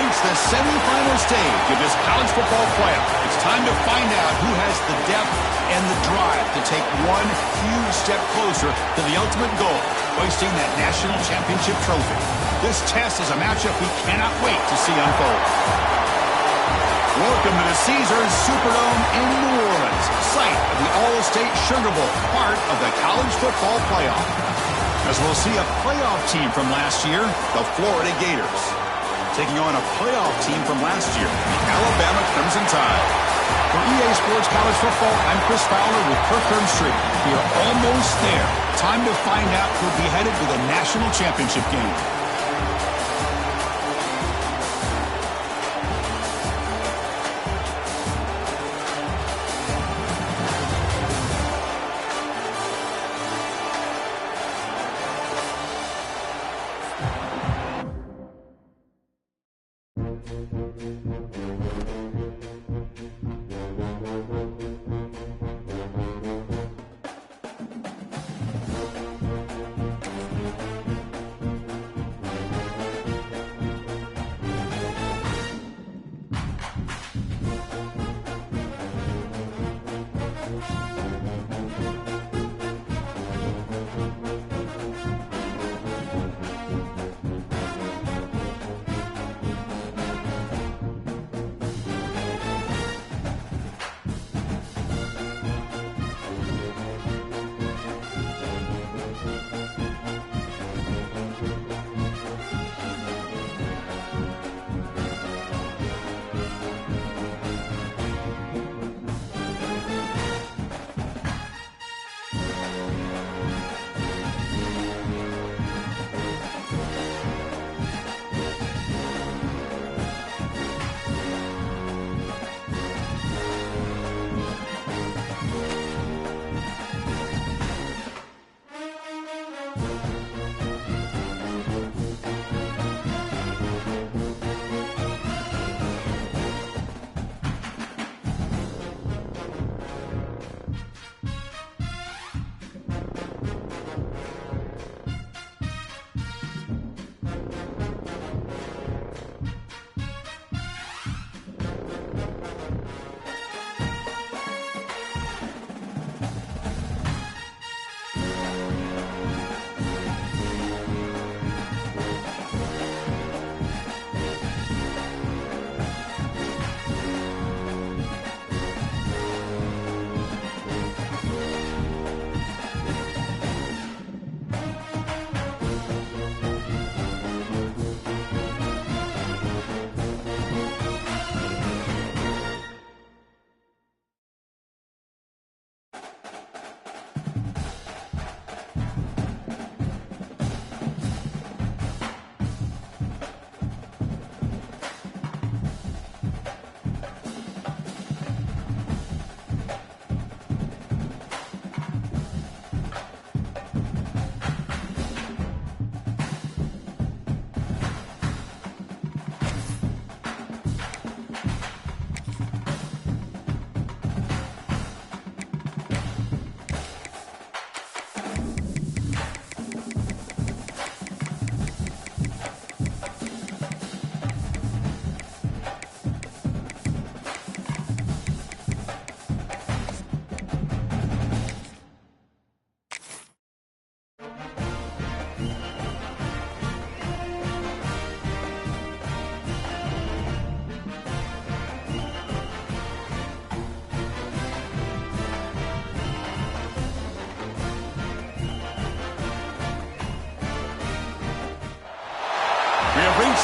reached the semifinal stage of this college football playoff. It's time to find out who has the depth and the drive to take one huge step closer to the ultimate goal, hoisting that national championship trophy. This test is a matchup we cannot wait to see unfold. Welcome to the Caesars Superdome in New Orleans, site of the All-State Sugar Bowl, part of the college football playoff. As we'll see a playoff team from last year, the Florida Gators, taking on a playoff team from last year, the Alabama Crimson Tide. For EA Sports College Football, I'm Chris Fowler with Kirk Herbstreit. We are almost there. Time to find out who'll be headed to the national championship game.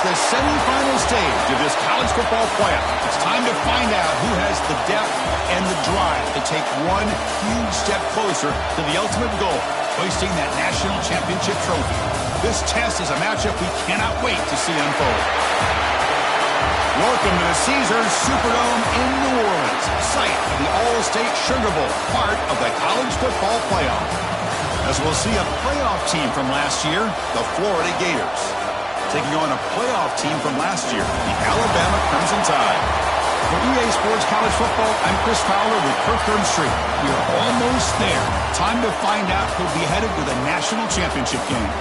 The semifinal stage of this college football playoff. It's time to find out who has the depth and the drive to take one huge step closer to the ultimate goal, hoisting that national championship trophy. This test is a matchup we cannot wait to see unfold. Welcome to the Caesars Superdome in New Orleans, site of the All-State Sugar Bowl, part of the college football playoff. As we'll see a playoff team from last year, the Florida Gators, taking on a playoff team from last year, the Alabama Crimson Tide. For EA Sports College Football, I'm Chris Fowler with Kirk Herbstreit. We are almost there. Time to find out who'll be headed to the national championship game.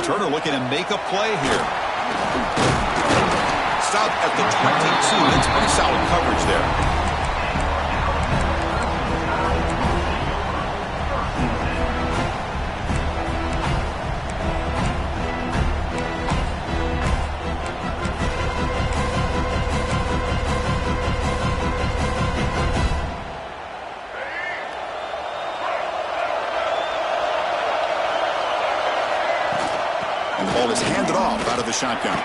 Turner looking to make a play here. Stop at the 22. That's pretty solid coverage there. And the ball is handed off out of the shotgun.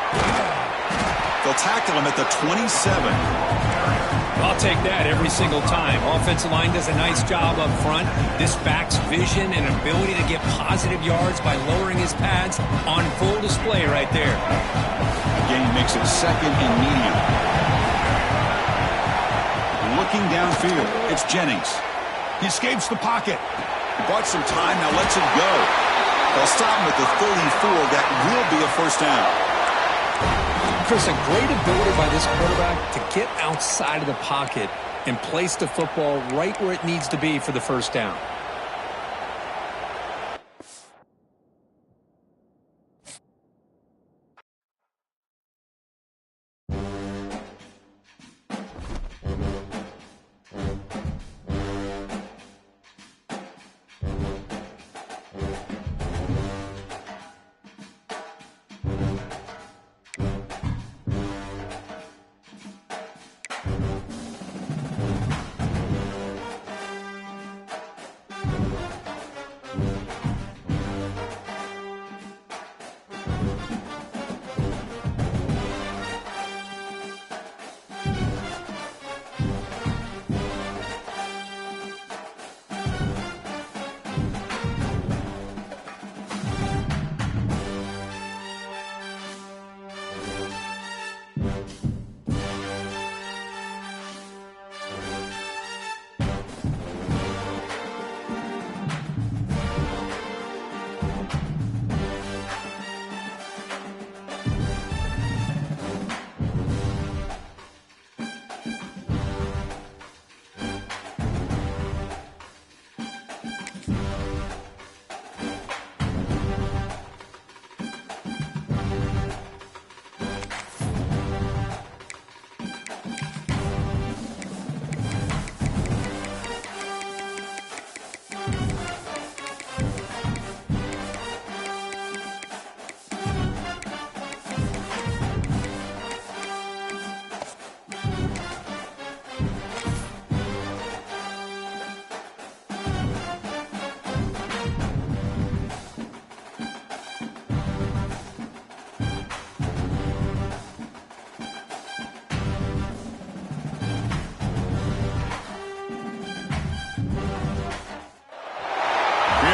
They'll tackle him at the 27. I'll take that every single time. Offensive line does a nice job up front. This back's vision and ability to get positive yards by lowering his pads on full display right there. The game makes it second and medium. Looking downfield, it's Jennings. He escapes the pocket. He bought some time, now lets it go. They'll stop him at the 34. That will be a first down. Chris, a great ability by this quarterback to get outside of the pocket and place the football right where it needs to be for the first down.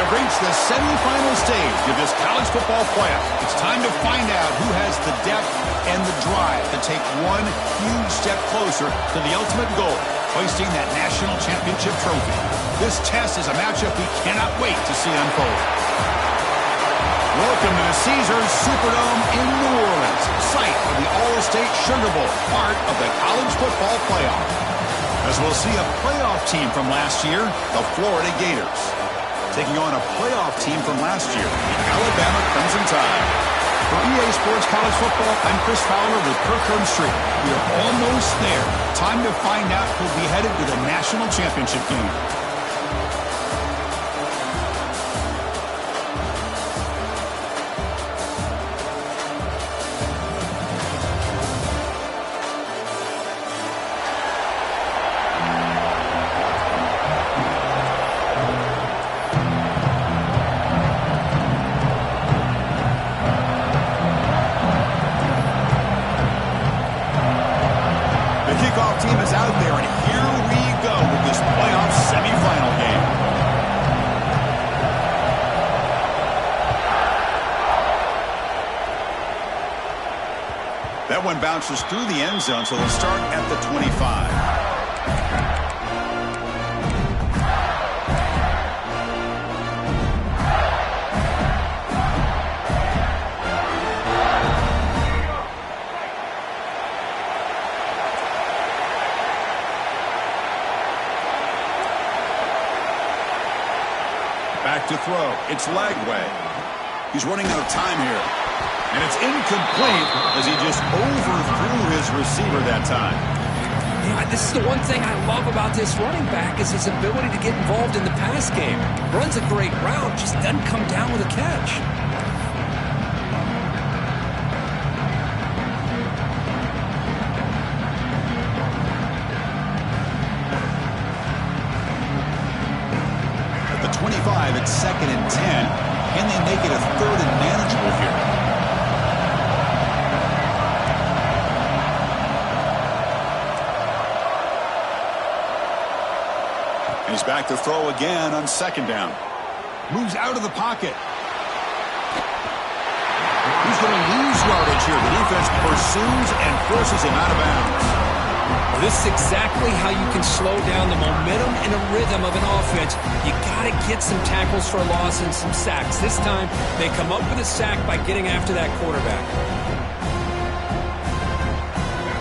Reached the semifinal stage of this college football playoff. It's time to find out who has the depth and the drive to take one huge step closer to the ultimate goal, hoisting that national championship trophy. This test is a matchup we cannot wait to see unfold. Welcome to the Caesars Superdome in New Orleans, site of the All-State Sugar Bowl, part of the college football playoff. As we'll see a playoff team from last year, the Florida Gators, taking on a playoff team from last year, the Alabama Crimson Tide. For EA Sports College Football, I'm Chris Fowler with Kirk Herbstreit. We are almost there. Time to find out who'll be headed to the national championship game. Team is out there, and here we go with this playoff semifinal game. That one bounces through the end zone, so they'll start at the 25. Back to throw. It's Lagway. He's running out of time here. And it's incomplete as he just overthrew his receiver that time. Yeah, this is the one thing I love about this running back is his ability to get involved in the pass game. Runs a great route, just doesn't come down with a catch. At the 25, it's 2nd and 10. Can they make it a 3rd and manageable here? He's back to throw again on 2nd down. Moves out of the pocket. He's going to lose yardage here. The defense pursues and forces him out of bounds. Well, this is exactly how you can slow down the momentum and a rhythm of an offense. You got to get some tackles for a loss and some sacks. This time, they come up with a sack by getting after that quarterback.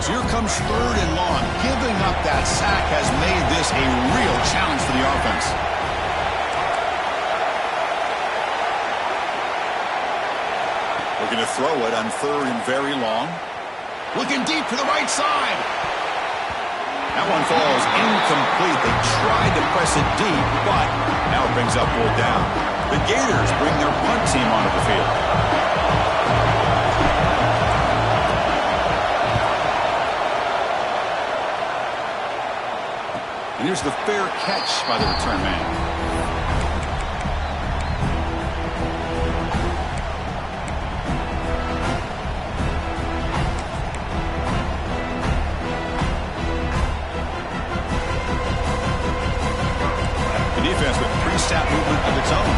So here comes 3rd and long. Giving up that sack has made this a real challenge for the offense. Looking to throw it on 3rd and very long. Looking deep to the right side. That one falls incomplete. They tried to press it deep, but now it brings up 4th down. The Gators bring their punt team onto the field. And here's the fair catch by the return man. The defense with pre-snap movement of its own.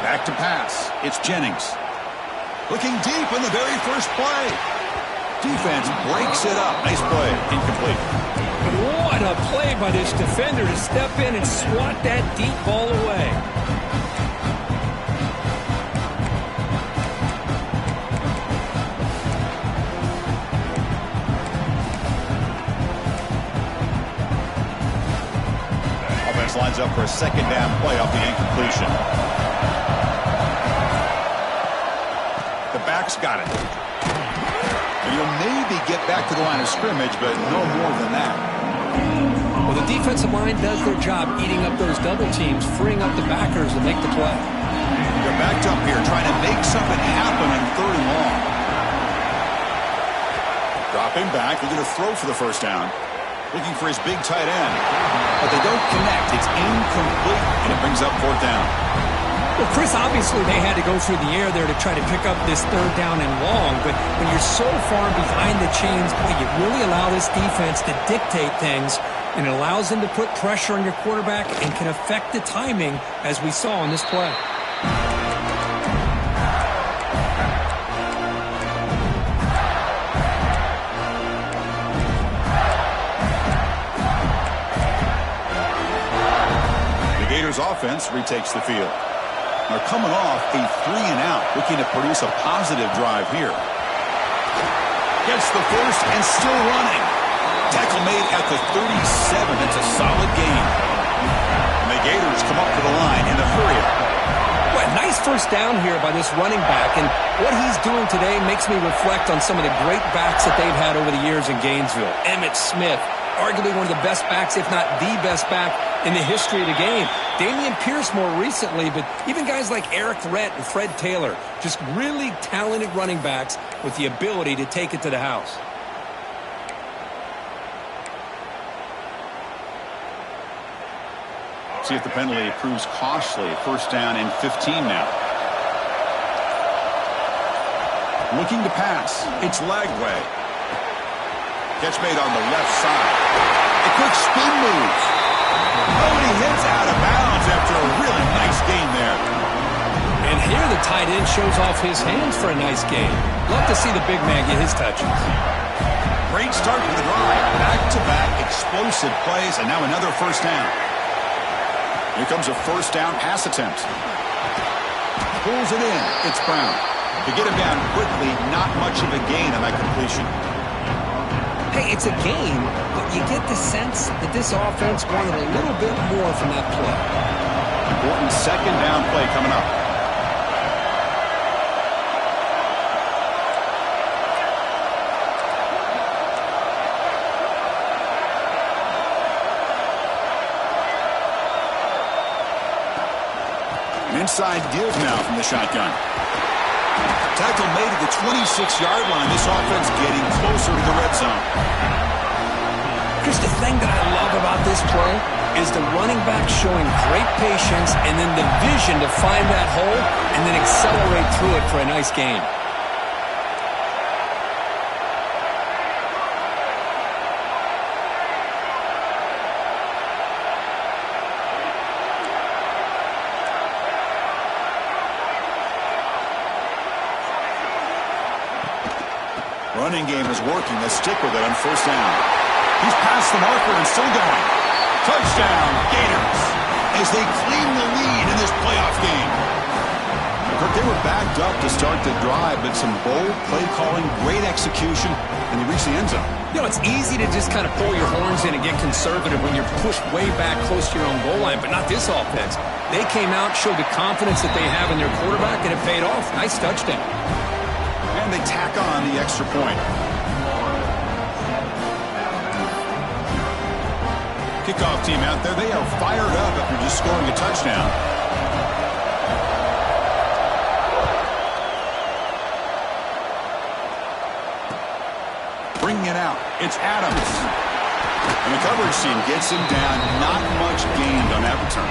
Back to pass. It's Jennings. Looking deep in the very first play. Defense breaks it up. Nice play. Incomplete. What a play by this defender to step in and swat that deep ball away. Offense lines up for a 2nd down play off the incompletion. The back's got it. And he'll maybe get back to the line of scrimmage, but no more than that. Well, the defensive line does their job eating up those double teams, freeing up the backers to make the play. They're backed up here, trying to make something happen on 3rd and long. Dropping back, they're going to throw for the 1st down. Looking for his big tight end. But they don't connect. It's incomplete, and it brings up 4th down. Well, Chris, obviously they had to go through the air there to try to pick up this 3rd down and long, but when you're so far behind the chains, boy, you really allow this defense to dictate things, and it allows them to put pressure on your quarterback and can affect the timing, as we saw in this play. The Gators offense retakes the field. They're coming off a 3-and-out, looking to produce a positive drive here. Gets the first and still running. Tackle made at the 37. It's a solid gain. And the Gators come up to the line in a hurry. Well, nice 1st down here by this running back, and what he's doing today makes me reflect on some of the great backs that they've had over the years in Gainesville. Emmitt Smith, arguably one of the best backs, if not the best back in the history of the game. Dameon Pierce more recently, but even guys like Eric Rhett and Fred Taylor, just really talented running backs with the ability to take it to the house. See if the penalty proves costly. 1st down and 15 now. Looking to pass. It's Lagway. Catch made on the left side. A quick spin move. Oh, and he hits out of bounds after a really nice gain there. And here the tight end shows off his hands for a nice gain. Love to see the big man get his touches. Great start to the drive. Back-to-back explosive plays, and now another 1st down. Here comes a 1st down pass attempt. Pulls it in. It's Brown. To get him down quickly, not much of a gain on that completion. Hey, it's a gain, but you get the sense that this offense wanted a little bit more from that play. Important second down play coming up. An inside give now from the shotgun. Tackle made at the 26-yard line. This offense getting closer to the red zone. Chris, the thing that I love about this play is the running back showing great patience and then the vision to find that hole and then accelerate through it for a nice gain. Running game is working. Let's stick with it on first down. He's past the marker and still going. Touchdown, Gators, as they claim the lead in this playoff game. Kirk, they were backed up to start the drive, but some bold play calling, great execution, and they reached the end zone. You know, it's easy to just kind of pull your horns in and get conservative when you're pushed way back close to your own goal line, but not this offense. They came out, showed the confidence that they have in their quarterback, and it paid off. Nice touchdown. And they tack on the extra point. Kickoff team out there, they are fired up after just scoring a touchdown. Bringing it out, it's Adams. And the coverage team gets him down. Not much gained on that return.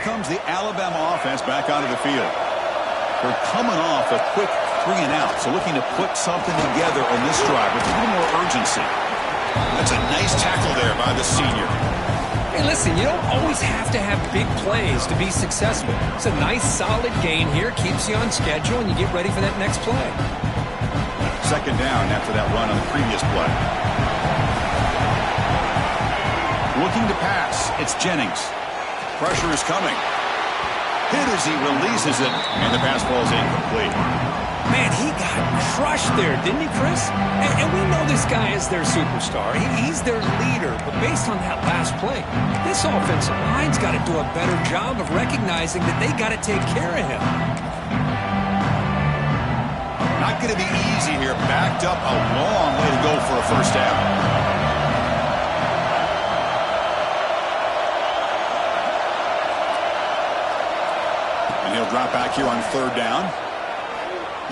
Comes the Alabama offense back onto the field. They're coming off a quick 3-and-out, so looking to put something together on this drive with a little more urgency. That's a nice tackle there by the senior. Hey, listen, you don't always have to have big plays to be successful. It's a nice, solid gain here, keeps you on schedule, and you get ready for that next play. Second down after that run on the previous play. Looking to pass, it's Jennings. Pressure is coming. Hit as he releases it, and the pass ball is incomplete. Man, he got crushed there, didn't he, Chris? And we know this guy is their superstar. He's their leader. But based on that last play, this offensive line's got to do a better job of recognizing that they got to take care of him. Not going to be easy here. Backed up a long way to go for a first down. He'll drop back here on third down.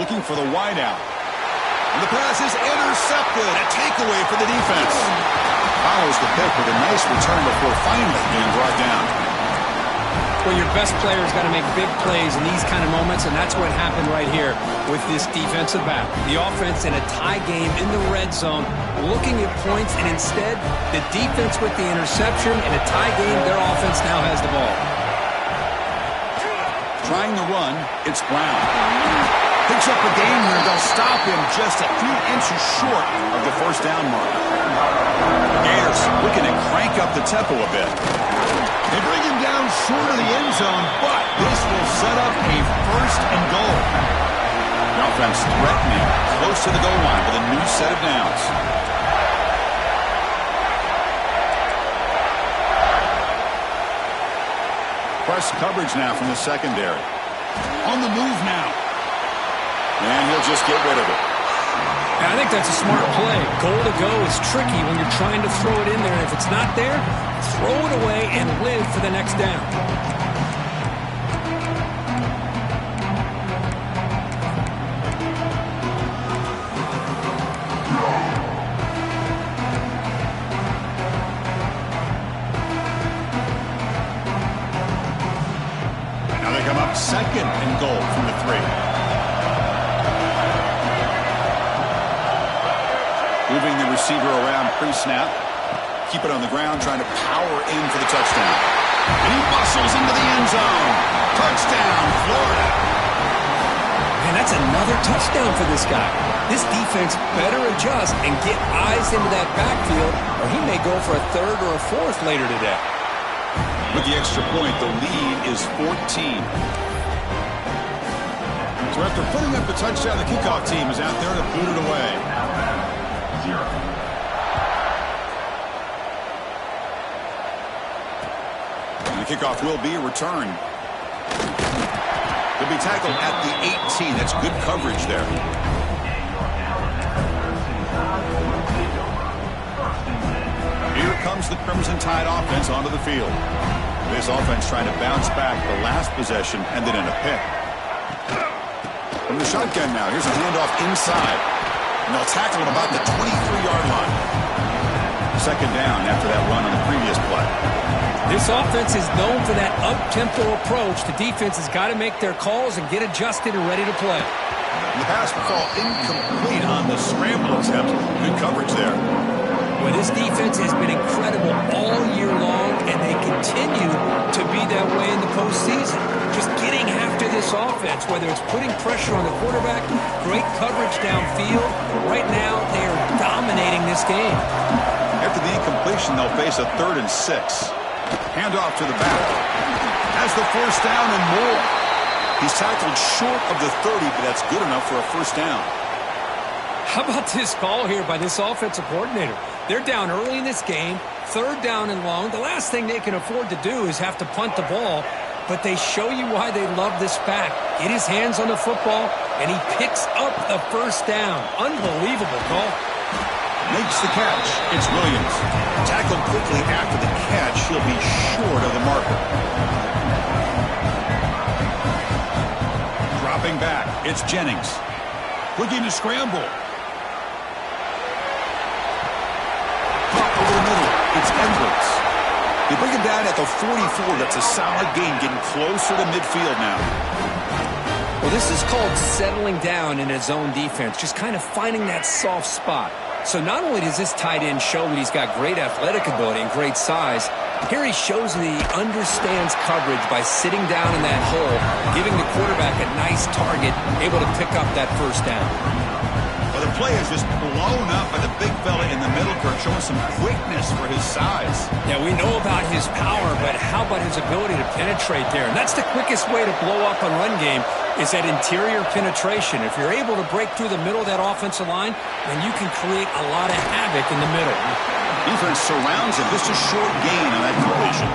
Looking for the wideout. And the pass is intercepted. A takeaway for the defense. Follows the pick with a nice return before finally being brought down. Well, your best player's got to make big plays in these kind of moments, and that's what happened right here with this defensive battle. The offense in a tie game in the red zone, looking at points, and instead, the defense with the interception. In a tie game, their offense now has the ball. Trying to run, it's Brown. Picks up the game here. They'll stop him just a few inches short of the first down mark. Gators looking to crank up the tempo a bit. They bring him down short of the end zone, but this will set up a first and goal. The offense threatening close to the goal line with a new set of downs. Press coverage now from the secondary. On the move now. And he'll just get rid of it. And I think that's a smart play. Goal to go is tricky when you're trying to throw it in there. If it's not there, throw it away and live for the next down. Second and goal from the 3. Moving the receiver around pre-snap. Keep it on the ground, trying to power in for the touchdown. And he bustles into the end zone. Touchdown, Florida. And that's another touchdown for this guy. This defense better adjust and get eyes into that backfield, or he may go for a third or a fourth later today. With the extra point, the lead is 14. So after putting up the touchdown, the kickoff team is out there to boot it away. And the kickoff will be returned. He'll be tackled at the 18. That's good coverage there. Here comes the Crimson Tide offense onto the field. This offense trying to bounce back the last possession, ended in a pick. From the shotgun now, here's a handoff inside. And they'll tackle him about the 23-yard line. Second down after that run on the previous play. This offense is known for that up-tempo approach. The defense has got to make their calls and get adjusted and ready to play. The pass will fall incomplete on the scramble attempt. Good coverage there. Well, this defense has been incredible all year long, and they continue to be that way in the postseason. Just getting after this offense, whether it's putting pressure on the quarterback, great coverage downfield. Right now, they are dominating this game. After the incompletion, they'll face a 3rd and 6. Handoff to the back. Has the first down and more. He's tackled short of the 30, but that's good enough for a first down. How about this call here by this offensive coordinator? They're down early in this game, 3rd down and long. The last thing they can afford to do is have to punt the ball, but they show you why they love this back. Get his hands on the football, and he picks up the first down. Unbelievable call. Makes the catch. It's Williams. Tackled quickly after the catch. He'll be short of the marker. Dropping back. It's Jennings. Looking to scramble. Pop over the middle. It's Edwards. They bring him down at the 44. That's a solid gain, getting closer to midfield now. Well, this is called settling down in his own defense, just kind of finding that soft spot. So not only does this tight end show that he's got great athletic ability and great size, here he shows that he understands coverage by sitting down in that hole, giving the quarterback a nice target, able to pick up that first down. Well, the play is just blown up by the big fella in the middle, Kirk, showing some quickness for his size. Yeah, we know about his power, but how about his ability to penetrate there? And that's the quickest way to blow up a run game, is that interior penetration. If you're able to break through the middle of that offensive line, then you can create a lot of havoc in the middle. Defense surrounds him. Just a short gain on that completion.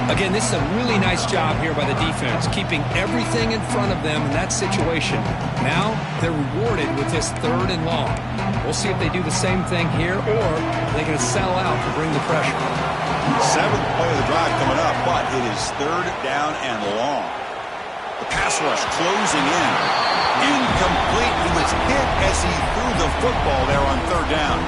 Again, this is a really nice job here by the defense, keeping everything in front of them in that situation. Now they're rewarded with this 3rd and long. We'll see if they do the same thing here, or they're going to sell out to bring the pressure. 7th play of the drive coming up, but it is 3rd down and long. The pass rush closing in. Incomplete. He was hit as he threw the football there on 3rd down.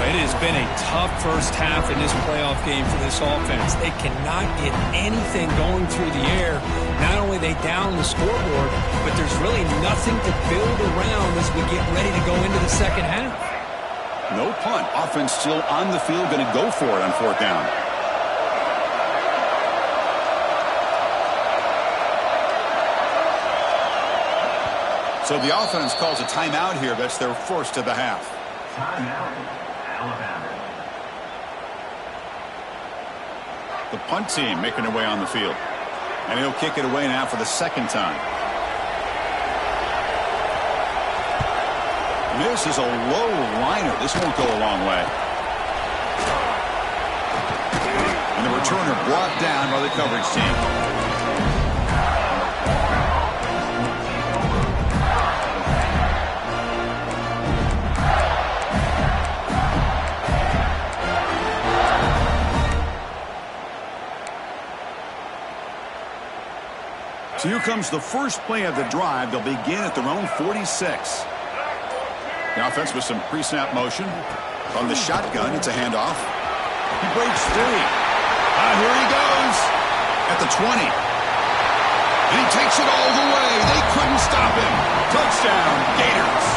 It has been a tough first half in this playoff game for this offense. They cannot get anything going through the air. Not only are they down the scoreboard, but there's really nothing to build around as we get ready to go into the second half. No punt. Offense still on the field, going to go for it on 4th down. So the offense calls a timeout here. That's their first of the half. Timeout, Alabama. The punt team making their way on the field. And he'll kick it away now for the 2nd time. This is a low liner. This won't go a long way. And the returner brought down by the coverage team. So here comes the first play of the drive. They'll begin at their own 46. The offense with some pre-snap motion. From the shotgun, it's a handoff. He breaks free. Here he goes. At the 20. And he takes it all the way. They couldn't stop him. Touchdown, Gators.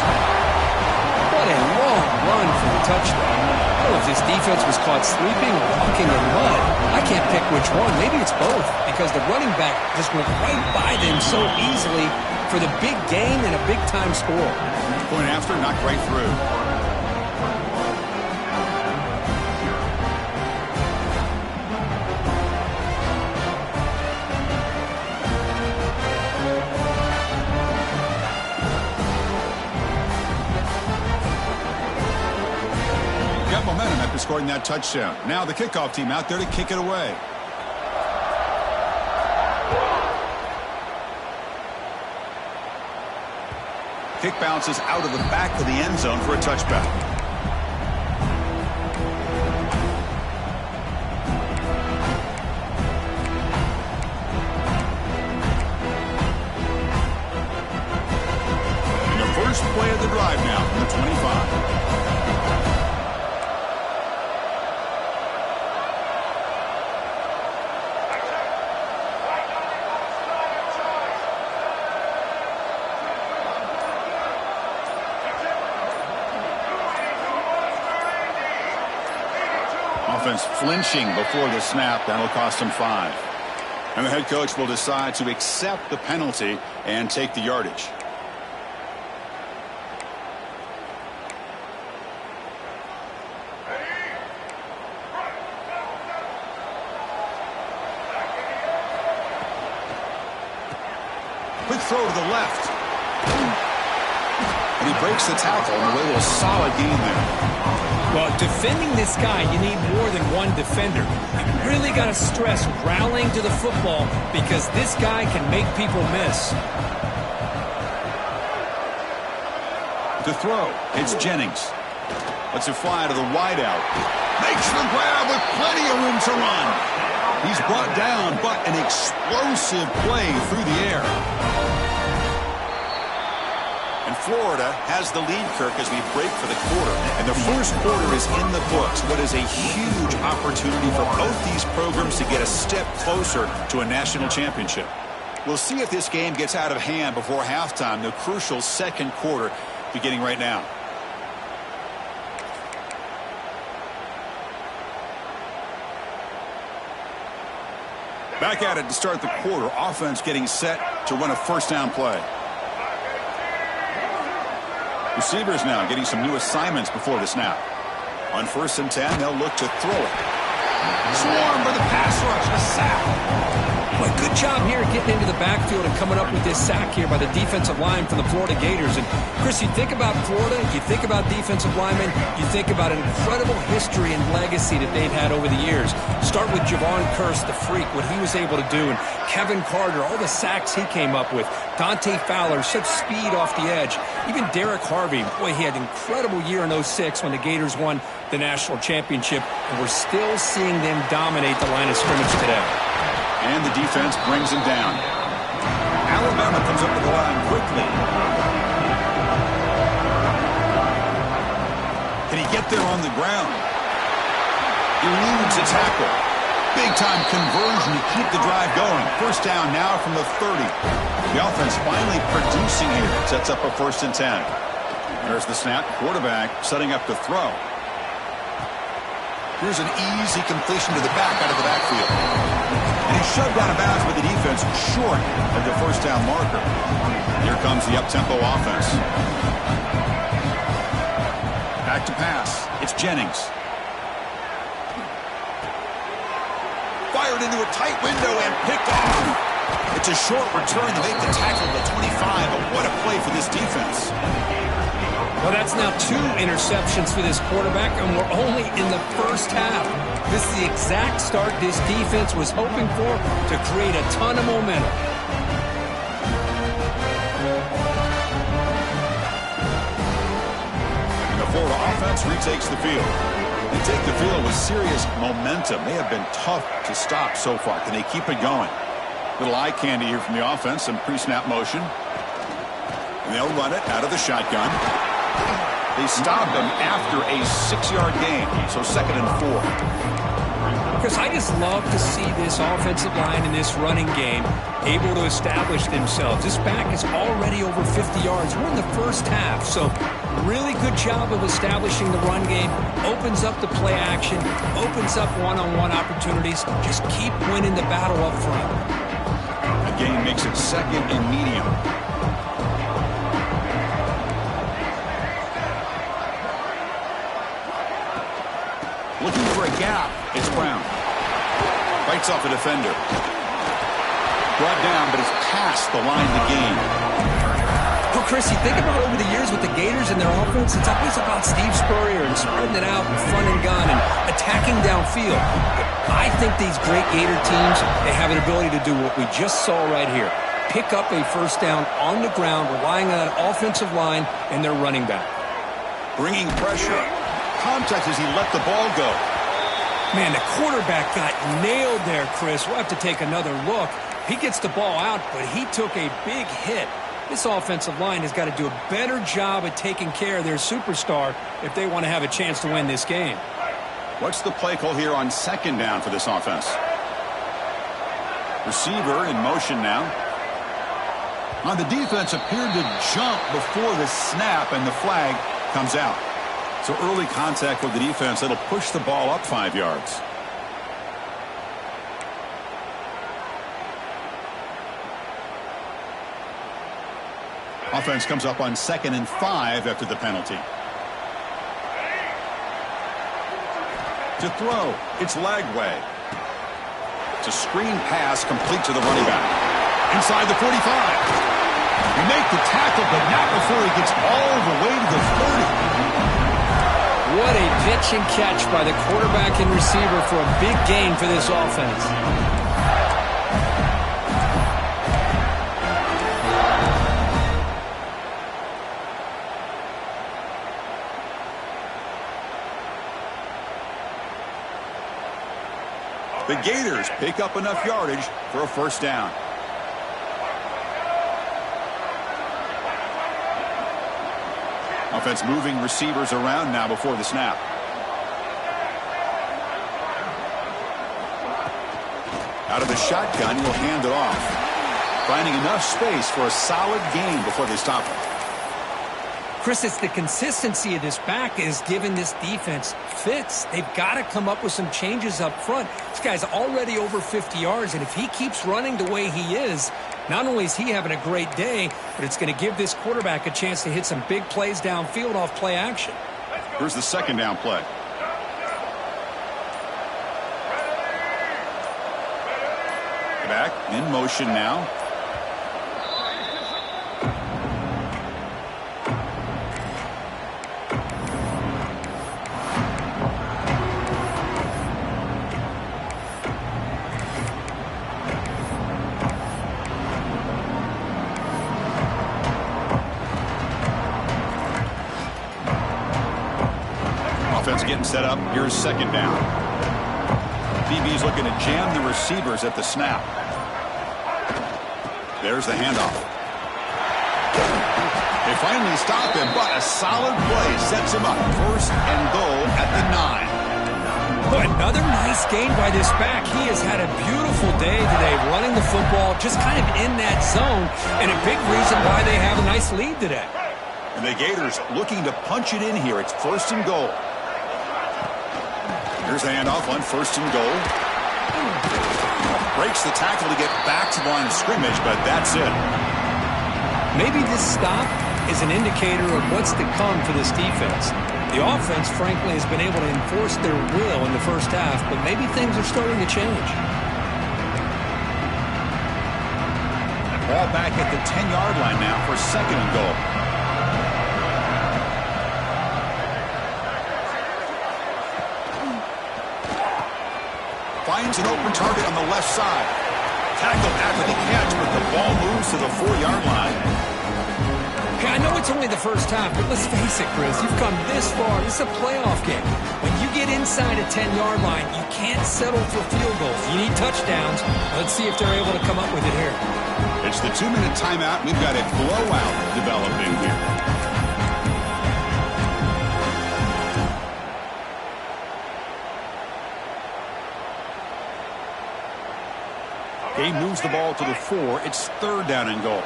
What a long run for the touchdown. I don't know if this defense was caught sleeping or walking in mud. I can't pick which one. Maybe it's both, because the running back just went right by them so easily, for the big gain and a big-time score. Point after, knocked right through. Got momentum after scoring that touchdown. Now the kickoff team out there to kick it away. Kick bounces out of the back of the end zone for a touchback. And the first play of the drive now from the 25. Offense flinching before the snap. That'll cost him 5. And the head coach will decide to accept the penalty and take the yardage. Quick throw to the left. And he breaks the tackle on the way to a solid gain there. Well, defending this guy, you need more than one defender. You really got to stress rallying to the football because this guy can make people miss. To throw, it's Jennings. Lets it fly to the wideout. Makes the grab with plenty of room to run. He's brought down, but an explosive play through the air. And Florida has the lead, Kirk, as we break for the quarter. And the first quarter is in the books. What is a huge opportunity for both these programs to get a step closer to a national championship. We'll see if this game gets out of hand before halftime, the crucial second quarter beginning right now. Back at it to start the quarter. Offense getting set to run a first down play. Receivers now getting some new assignments before the snap. On 1st and 10, they'll look to throw it. Swarm for the pass rush, a sack. Well, good job here getting into the backfield and coming up with this sack here by the defensive line from the Florida Gators. And, Chris, you think about Florida, you think about defensive linemen, you think about an incredible history and legacy that they've had over the years. Start with Javon Kearse, the freak, what he was able to do, and Kevin Carter, all the sacks he came up with. Dante Fowler, such speed off the edge. Even Derek Harvey, boy, he had an incredible year in 06 when the Gators won the national championship, and we're still seeing them dominate the line of scrimmage today. And the defense brings him down. Alabama comes up to the line quickly. Can he get there on the ground? Eludes a tackle. Big-time conversion to keep the drive going. First down now from the 30. The offense finally producing here. Sets up a 1st and 10. There's the snap. Quarterback setting up to throw. Here's an easy completion to the back out of the backfield. And he's shoved out of bounds with the defense short of the first down marker. Here comes the up-tempo offense. Back to pass. It's Jennings. Fired into a tight window and picked off. It's a short return to make the tackle at the 25, but what a play for this defense. Well, that's now 2 interceptions for this quarterback, and we're only in the first half. This is the exact start this defense was hoping for to create a ton of momentum. And the Florida offense retakes the field. They take the field with serious momentum. They have been tough to stop so far. Can they keep it going? Little eye candy here from the offense, some pre-snap motion. And they'll run it out of the shotgun. They stopped them after a 6-yard gain, so 2nd and 4. Chris, I just love to see this offensive line in this running game able to establish themselves. This back is already over 50 yards. We're in the first half, so really good job of establishing the run game. Opens up the play action, opens up one-on-one opportunities. Just keep winning the battle up front. The gain makes it 2nd and medium. Looking for a gap. It's Brown. Fights off a defender. Brought down, but it's past the line to gain. Well, Chris, you think about over the years with the Gators and their offense, it's always about Steve Spurrier and spreading it out and front and gun and attacking downfield. I think these great Gator teams, they have an ability to do what we just saw right here. Pick up a first down on the ground, relying on that offensive line and their running back. Bringing pressure. Contact as he let the ball go. Man, the quarterback got nailed there, Chris. We'll have to take another look. He gets the ball out, but he took a big hit. This offensive line has got to do a better job at taking care of their superstar if they want to have a chance to win this game. What's the play call here on second down for this offense? Receiver in motion now. The defense appeared to jump before the snap, and the flag comes out. So early contact with the defense, that'll push the ball up 5 yards. Offense comes up on 2nd and 5 after the penalty. To throw, it's Lagway. It's a screen pass complete to the running back. Inside the 45. We make the tackle, but not before he gets all the way to the 30. What a pitch and catch by the quarterback and receiver for a big gain for this offense. The Gators pick up enough yardage for a first down. Offense moving receivers around now before the snap. Out of the shotgun, he'll hand it off. Finding enough space for a solid gain before they stop him. Chris, it's the consistency of this back is giving this defense fits. They've got to come up with some changes up front. This guy's already over 50 yards, and if he keeps running the way he is, not only is he having a great day, but it's going to give this quarterback a chance to hit some big plays downfield off play action. Here's the second down play. Back in motion now. Getting set up. Here's second down. DB's looking to jam the receivers at the snap. There's the handoff. They finally stop him, but a solid play sets him up. First and goal at the 9. Boy, another nice gain by this back. He has had a beautiful day today running the football, just kind of in that zone, and a big reason why they have a nice lead today. And the Gators looking to punch it in here. It's first and goal. Here's the handoff on first and goal. Breaks the tackle to get back to the line of scrimmage, but that's it. Maybe this stop is an indicator of what's to come for this defense. The offense, frankly, has been able to enforce their will in the first half, but maybe things are starting to change. Ball back at the 10-yard line now for second and goal. Finds an open target on the left side. Tackled after the catch, but the ball moves to the 4-yard line. Okay, I know it's only the first half, but let's face it, Chris. You've come this far. This is a playoff game. When you get inside a 10-yard line, you can't settle for field goals. You need touchdowns. Let's see if they're able to come up with it here. It's the 2-minute timeout. We've got a blowout developing here. He moves the ball to the 4. It's third down and goal.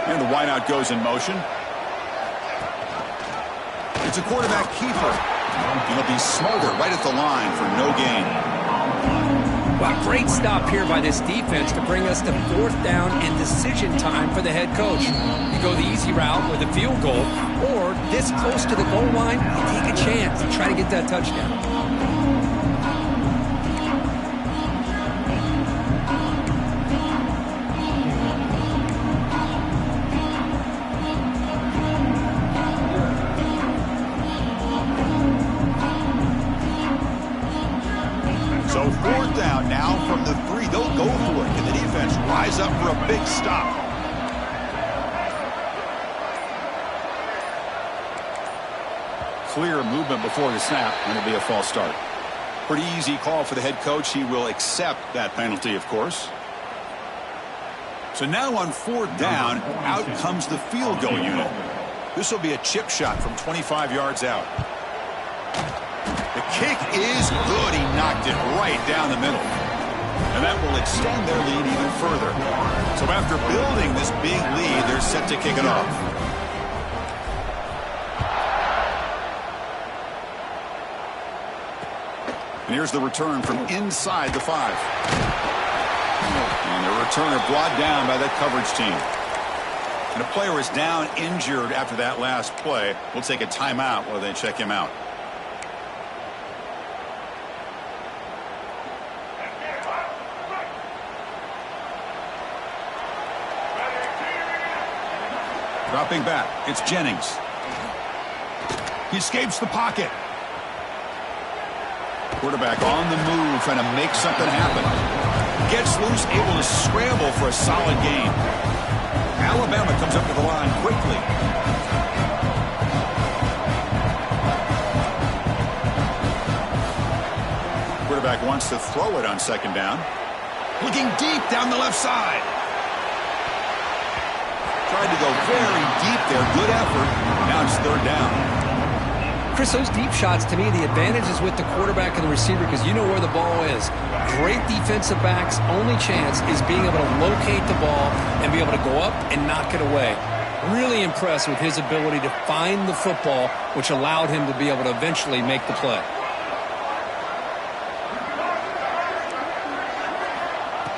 And the wideout goes in motion. It's a quarterback keeper. He'll be smothered right at the line for no gain. Well, great stop here by this defense to bring us to 4th down and decision time for the head coach. You go the easy route with a field goal, or this close to the goal line, you take a chance and try to get that touchdown. So 4th down now from the 3. They'll go for it. Can the defense rise up for a big stop? Clear movement before the snap, and it'll be a false start. Pretty easy call for the head coach. He will accept that penalty, of course. So now on 4th down, out comes the field goal unit. This will be a chip shot from 25 yards out. The kick is good. He knocked it right down the middle. And that will extend their lead even further. So after building this big lead, they're set to kick it off. And here's the return from inside the 5. And the returner brought down by that coverage team. And a player is down injured after that last play. We'll take a timeout while they check him out. Dropping back, it's Jennings. He escapes the pocket. Quarterback on the move, trying to make something happen. Gets loose, able to scramble for a solid gain. Alabama comes up to the line quickly. Quarterback wants to throw it on 2nd down. Looking deep down the left side. Tried to go very deep there. Good effort. Now it's 3rd down. Chris, those deep shots, to me, the advantage is with the quarterback and the receiver because you know where the ball is. Great defensive backs' only chance is being able to locate the ball and be able to go up and knock it away. Really impressed with his ability to find the football, which allowed him to be able to eventually make the play.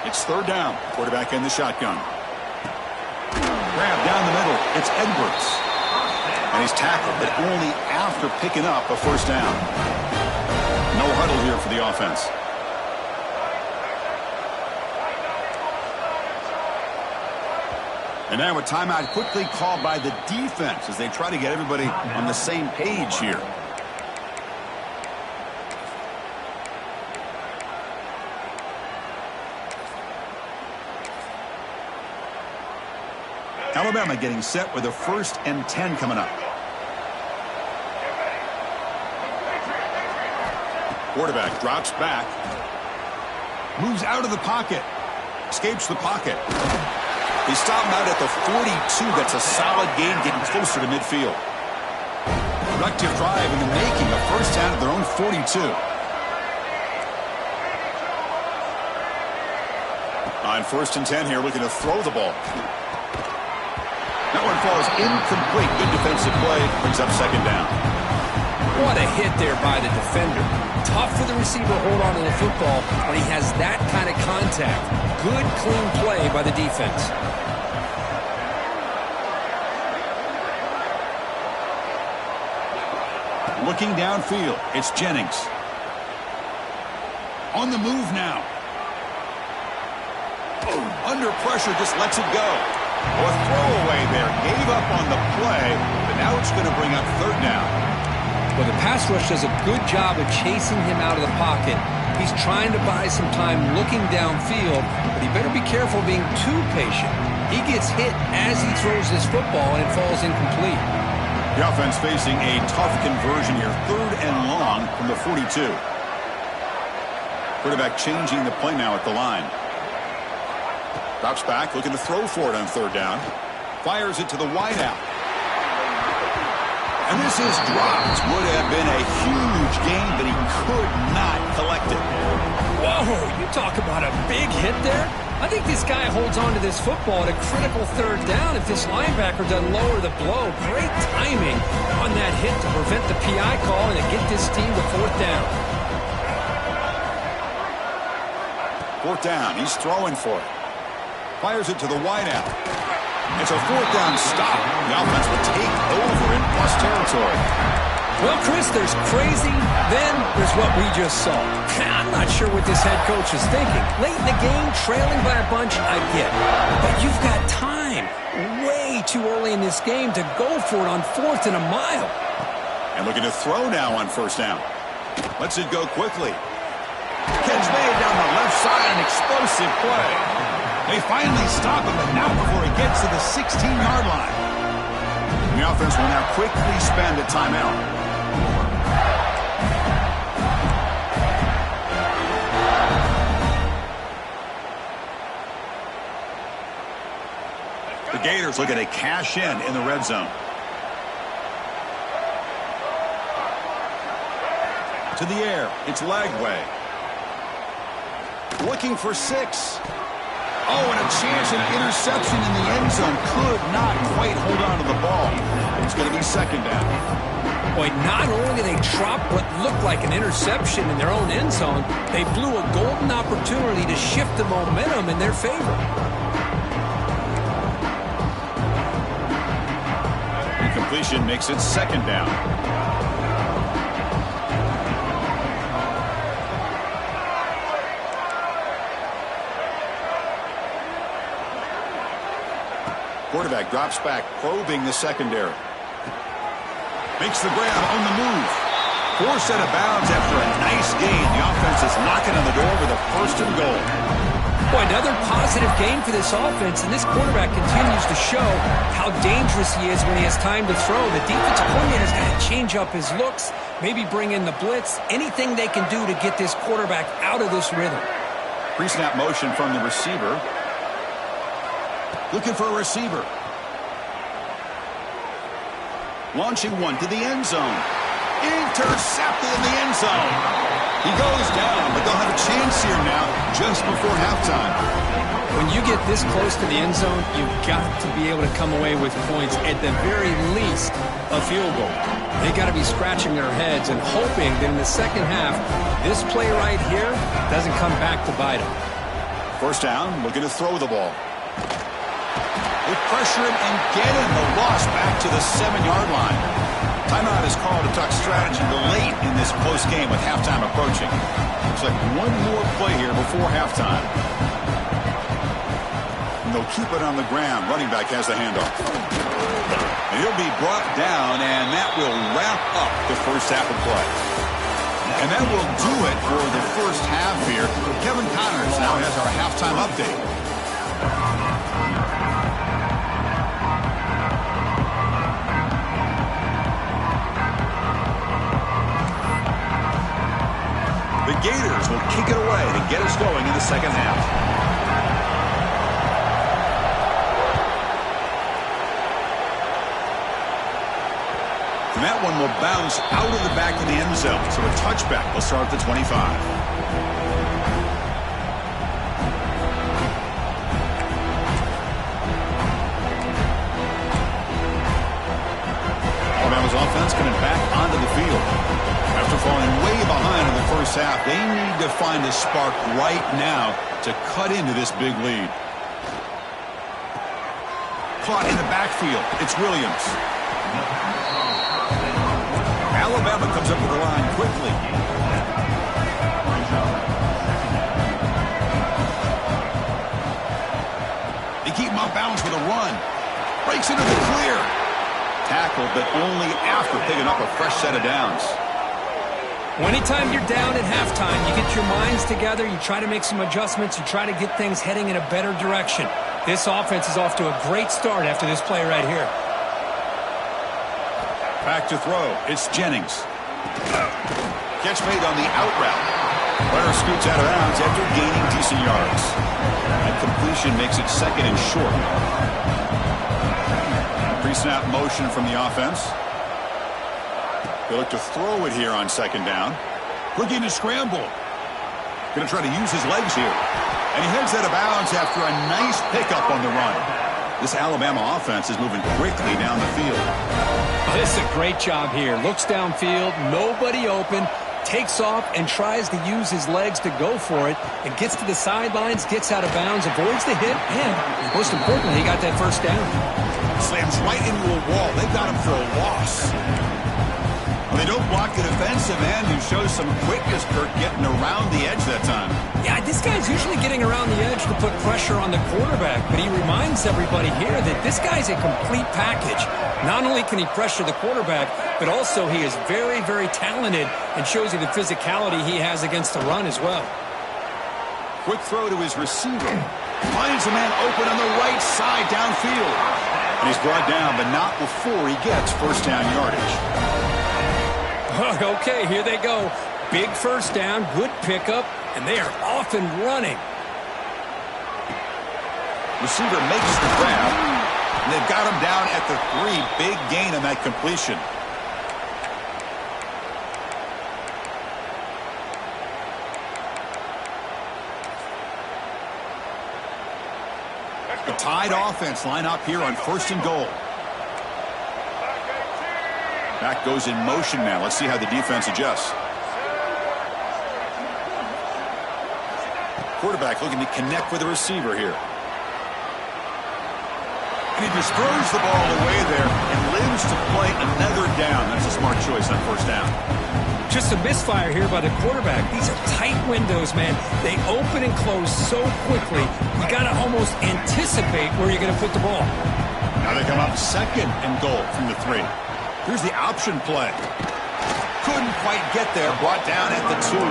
It's 3rd down. Quarterback in the shotgun. Grab down the middle. It's Edwards. And he's tackled, but only after picking up a 1st down. No huddle here for the offense. And now a timeout quickly called by the defense as they try to get everybody on the same page here. Alabama getting set with a 1st and 10 coming up. Quarterback drops back. Moves out of the pocket. Escapes the pocket. They stop him out at the 42. That's a solid gain, getting closer to midfield. Productive drive in the making. A 1st down at their own 42. On 1st and 10 here, looking to throw the ball. That one falls incomplete. Good defensive play. Brings up 2nd down. What a hit there by the defender. Tough for the receiver to hold on to the football when he has that kind of contact. Good, clean play by the defense. Looking downfield, it's Jennings. On the move now. Oh, under pressure, just lets it go. A throwaway there. Gave up on the play, but now it's going to bring up 3rd down. Well, the pass rush does a good job of chasing him out of the pocket. He's trying to buy some time looking downfield, but he better be careful being too patient. He gets hit as he throws this football, and it falls incomplete. The offense facing a tough conversion here. 3rd and long from the 42. Quarterback changing the play now at the line. Drops back, looking to throw for it on 3rd down. Fires it to the wideout. And this is dropped. Would have been a huge gain, but he could not collect it. Whoa, you talk about a big hit there. I think this guy holds on to this football at a critical 3rd down if this linebacker doesn't lower the blow. Great timing on that hit to prevent the PI call and to get this team to 4th down. Fourth down. He's throwing for it. Fires it to the wideout. It's a fourth down stop. The offense will take over in plus territory. Well, Chris, there's crazy, then there's what we just saw. I'm not sure what this head coach is thinking. Late in the game, trailing by a bunch, I get it. But you've got time, way too early in this game to go for it on 4th and a mile. And looking to throw now on first down. Lets it go quickly. Catch made down the left side, an explosive play. They finally stop him, but now before he gets to the 16-yard line. The offense will now quickly spend a timeout. The Gators looking to cash in the red zone. To the air, it's Lagway. Looking for 6. Oh, and a chance, an interception in the end zone. Could not quite hold on to the ball. It's going to be second down. Boy, not only did they drop what looked like an interception in their own end zone, they blew a golden opportunity to shift the momentum in their favor. Incompletion makes it second down. Quarterback drops back, probing the secondary. Makes the grab on the move. Forced out of bounds after a nice gain. The offense is knocking on the door with a first and goal. Boy, another positive game for this offense, and this quarterback continues to show how dangerous he is when he has time to throw. The defensive coordinator's got to change up his looks, maybe bring in the blitz, anything they can do to get this quarterback out of this rhythm. Pre-snap motion from the receiver. Looking for a receiver. Launching one to the end zone. Intercepted in the end zone. He goes down, but they'll have a chance here now just before halftime. When you get this close to the end zone, you've got to be able to come away with points, at the very least, a field goal. They got to be scratching their heads and hoping that in the second half, this play right here doesn't come back to bite them. First down, looking to throw the ball. They pressure him and get him. The loss back to the 7-yard line. Timeout is called to talk strategy late in this close game with halftime approaching. Looks like one more play here before halftime. And they'll keep it on the ground. Running back has the handoff. And he'll be brought down, and that will wrap up the first half of play. And that will do it for the first half here. Kevin Connors now has our halftime update. The Gators will kick it away to get us going in the second half. And that one will bounce out of the back of the end zone. So a touchback will start at the 25. Alabama's offense coming back onto the field. After falling way behind in the first half, they need to find a spark right now to cut into this big lead. Caught in the backfield. It's Williams. Alabama comes up with the line quickly. They keep him off bounds with a run. Breaks into the clear. Tackled, but only after picking up a fresh set of downs. Anytime you're down at halftime, you get your minds together, you try to make some adjustments, you try to get things heading in a better direction. This offense is off to a great start after this play right here. Back to throw. It's Jennings. Catch made on the out route. Runner scoots out of bounds after gaining decent yards. That completion makes it second and short. Pre-snap motion from the offense. They look to throw it here on second down. Looking to scramble. Going to try to use his legs here. And he heads out of bounds after a nice pickup on the run. This Alabama offense is moving quickly down the field. Oh, this is a great job here. Looks downfield, nobody open, takes off and tries to use his legs to go for it, and gets to the sidelines, gets out of bounds, avoids the hit, and most importantly, he got that first down. Slams right into a wall. They got him for a loss. They don't block the defensive end, who shows some quickness, Kirk, getting around the edge that time. Yeah, this guy's usually getting around the edge to put pressure on the quarterback, but he reminds everybody here that this guy's a complete package. Not only can he pressure the quarterback, but also he is very, very talented and shows you the physicality he has against the run as well. Quick throw to his receiver. Finds a man open on the right side downfield. And he's brought down, but not before he gets first down yardage. Okay, here they go. Big first down, good pickup, and they are off and running. Receiver makes the grab, and they've got him down at the 3. Big gain on that completion. The Tide offense line up here on 1st and goal. Back goes in motion now. Let's see how the defense adjusts. Quarterback looking to connect with the receiver here. And he just throws the ball away there and lives to play another down. That's a smart choice on first down. Just a misfire here by the quarterback. These are tight windows, man. They open and close so quickly. You got to almost anticipate where you're going to put the ball. Now they come up 2nd and goal from the 3. Here's the option play. Couldn't quite get there. Brought down at the 2.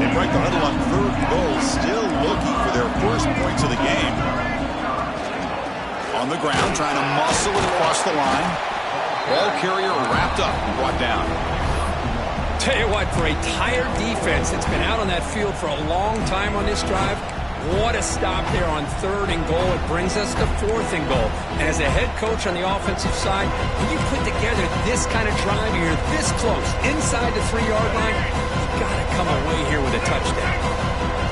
They break the huddle on 3rd and goal. Still looking for their first points of the game. On the ground, trying to muscle it across the line. Ball carrier wrapped up and brought down. Tell you what, for a tired defense that's been out on that field for a long time on this drive, what a stop there on 3rd and goal. It brings us to 4th and goal. And as a head coach on the offensive side, when you put together this kind of drive, you're this close, inside the 3-yard line, you got to come away here with a touchdown.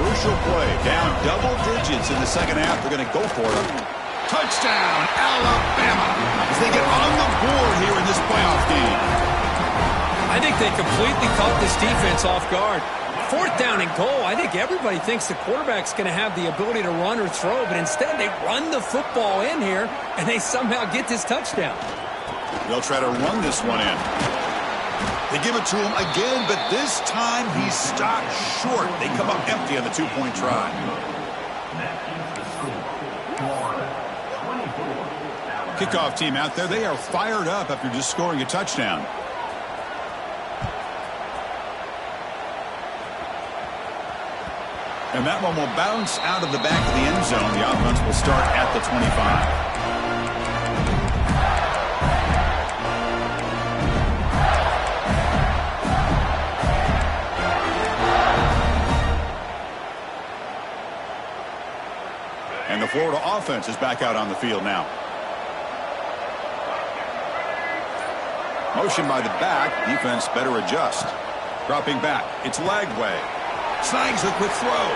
Crucial play, down double digits in the second half. They're going to go for it. Touchdown, Alabama, as they get on the board here in this playoff game. I think they completely caught this defense off guard. 4th down and goal, I think everybody thinks the quarterback's going to have the ability to run or throw, but instead they run the football in here, and they somehow get this touchdown. They'll try to run this one in. They give it to him again, but this time he's stopped short. They come up empty on the 2-point try. Kickoff team out there, they are fired up after just scoring a touchdown. And that one will bounce out of the back of the end zone. The offense will start at the 25. And the Florida offense is back out on the field now. Motion by the back. Defense better adjust. Dropping back. It's Lagway. Snags a quick throw.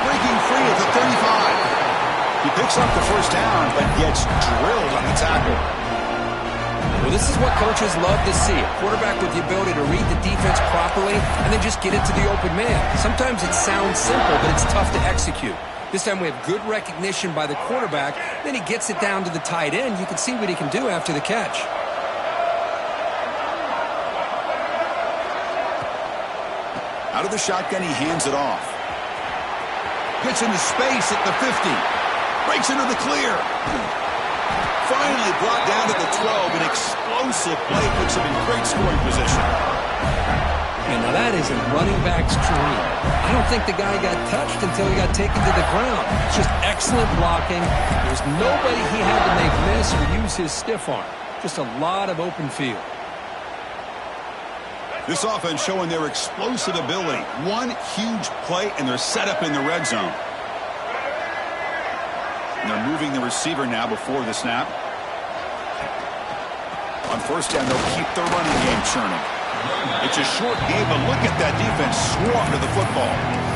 Breaking free at the 35. He picks up the first down, but gets drilled on the tackle. Well, this is what coaches love to see. A quarterback with the ability to read the defense properly and then just get it to the open man. Sometimes it sounds simple, but it's tough to execute. This time we have good recognition by the quarterback. Then he gets it down to the tight end. You can see what he can do after the catch. Out of the shotgun, he hands it off. Gets into space at the 50. Breaks into the clear. Finally brought down to the 12. An explosive play puts him in great scoring position. And now that is a running back's dream. I don't think the guy got touched until he got taken to the ground. It's just excellent blocking. There's nobody he had to make miss or use his stiff arm. Just a lot of open field. This offense showing their explosive ability. One huge play, and they're set up in the red zone. And they're moving the receiver now before the snap. On first down, they'll keep their running game churning. It's a short game, but look at that defense swarm to the football.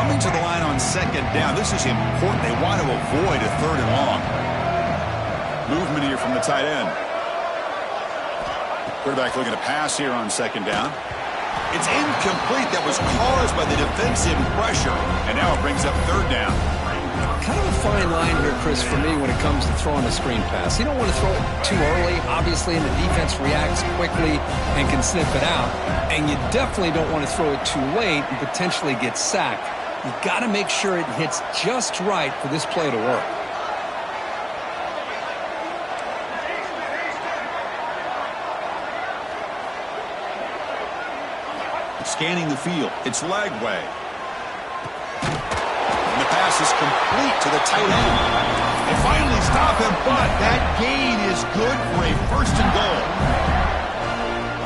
Coming to the line on second down. This is important. They want to avoid a third and long. Movement here from the tight end. Quarterback looking to pass here on second down. It's incomplete. That was caused by the defensive pressure. And now it brings up third down. Kind of a fine line here, Chris, for me when it comes to throwing a screen pass. You don't want to throw it too early, obviously, and the defense reacts quickly and can sniff it out. And you definitely don't want to throw it too late and potentially get sacked. You've got to make sure it hits just right for this play to work. Scanning the field. It's Lagway. And the pass is complete to the tight end. They finally stop him, but that gain is good for a first and goal.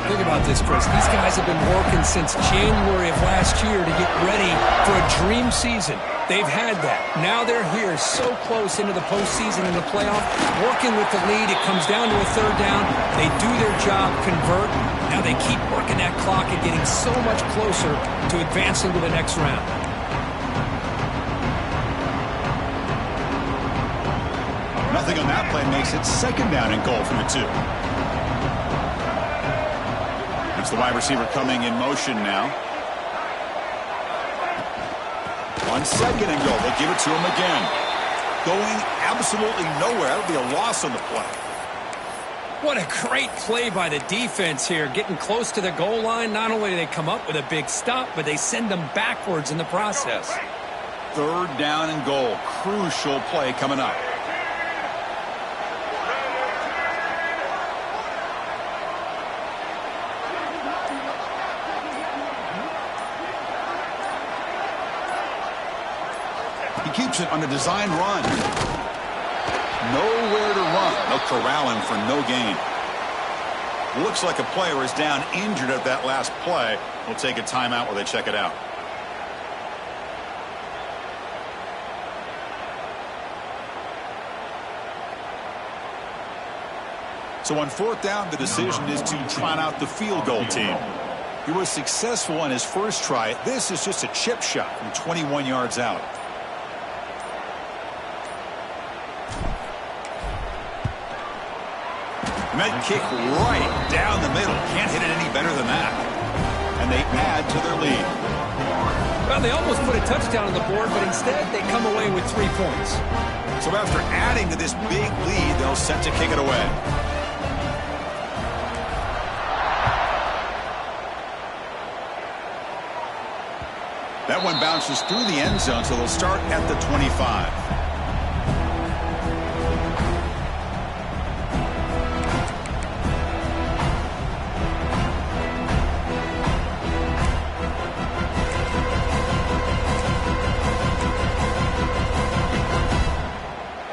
Think about this, Chris. These guys have been working since January of last year to get ready for a dream season. They've had that. Now they're here so close into the postseason and the playoff, working with the lead. It comes down to a third down. They do their job, convert. Now they keep working that clock and getting so much closer to advancing to the next round. Nothing on that play makes it second down and goal from the 2. It's the wide receiver coming in motion now. On second and goal, they'll give it to him again. Going absolutely nowhere. That'll be a loss on the play. What a great play by the defense here. Getting close to the goal line, not only do they come up with a big stop, but they send them backwards in the process. Third down and goal. Crucial play coming up. He keeps it on a design run. Nowhere to run. They'll corral him for no gain. Looks like a player is down injured at that last play. We'll take a timeout while they check it out. So on fourth down, the decision is to trot out the field goal team. He was successful on his first try. This is just a chip shot from 21 yards out. And that kick right down the middle. Can't hit it any better than that. And they add to their lead. Well, they almost put a touchdown on the board, but instead they come away with 3 points. So after adding to this big lead, they'll set to kick it away. That one bounces through the end zone, so they'll start at the 25.